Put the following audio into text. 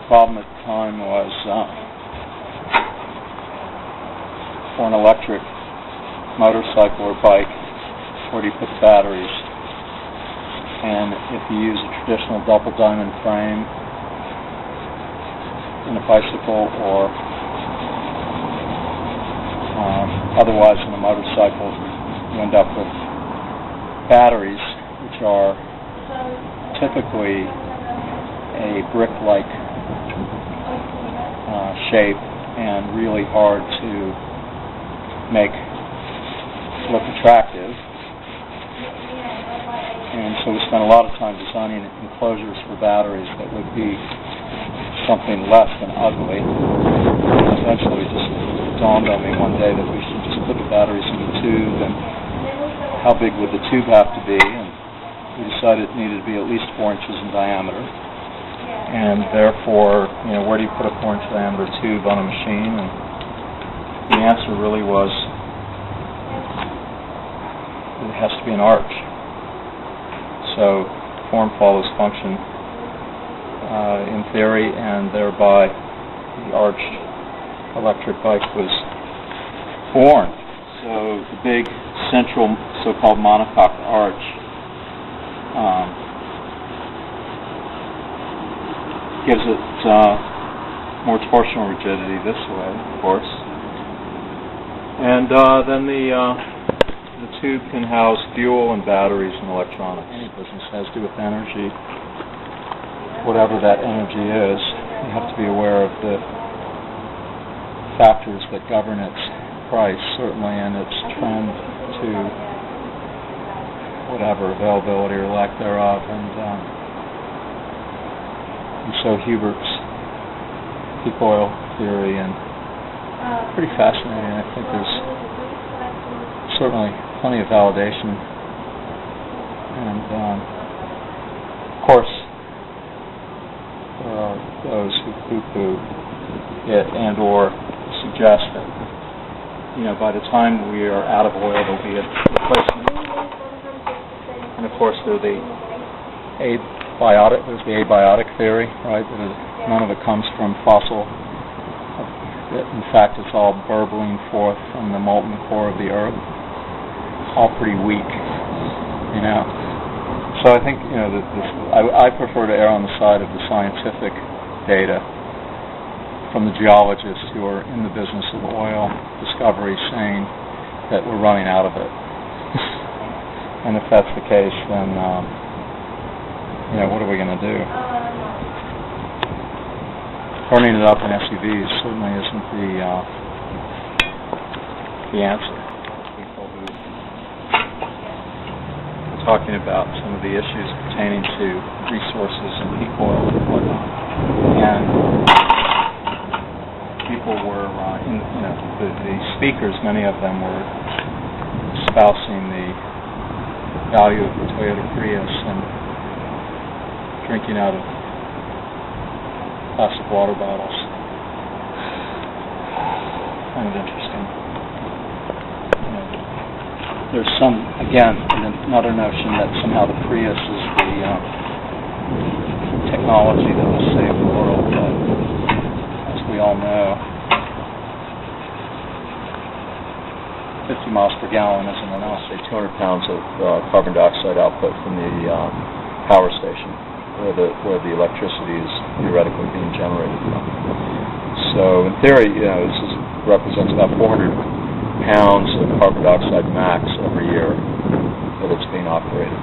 problem at the time was for an electric motorcycle or bike, where do you put the batteries? And if you use a traditional double diamond frame in a bicycle or otherwise in a motorcycle, you end up with batteries which are typically a brick-like shape and really hard to make look attractive. And so we spent a lot of time designing enclosures for batteries that would be something less than ugly. And eventually it just dawned on me one day that we should just put the batteries in the tube, and how big would the tube have to be? And we decided it needed to be at least 4 inches in diameter. And therefore, where do you put a 4-inch diameter tube on a machine? And the answer really was it has to be an arch. So form follows function in theory, and thereby the arched electric bike was born. So the big central so-called monocoque arch gives it more torsional rigidity this way, of course. And then the tube can house fuel and batteries and electronics. Any business has to do with energy. Whatever that energy is, you have to be aware of the factors that govern its price, certainly, and its trend to whatever, availability or lack thereof. And so Hubert's peak oil theory, and pretty fascinating. I think there's certainly plenty of validation, and of course there are those who poo-poo it and or suggest that by the time we are out of oil there'll be a replacement. And of course there's the abiotic theory, right? None of it comes from fossil. In fact, it's all burbling forth from the molten core of the earth. All pretty weak, So I think I prefer to err on the side of the scientific data from the geologists who are in the business of oil discovery, saying that we're running out of it. And if that's the case, then what are we going to do? Burning it up in SUVs certainly isn't the answer. People who are talking about some of the issues pertaining to resources and peak oil and whatnot, and people were the speakers, many of them were espousing the value of the Toyota Prius and drinking out of plastic water bottles. Kind of interesting. There's another notion that somehow the Prius is the technology that will save the world, but as we all know, 50 miles per gallon isn't enough. Say 200 pounds of carbon dioxide output from the power station, where the electricity is theoretically being generated from. So in theory, this represents about 400 pounds of carbon dioxide max every year that it's being operated.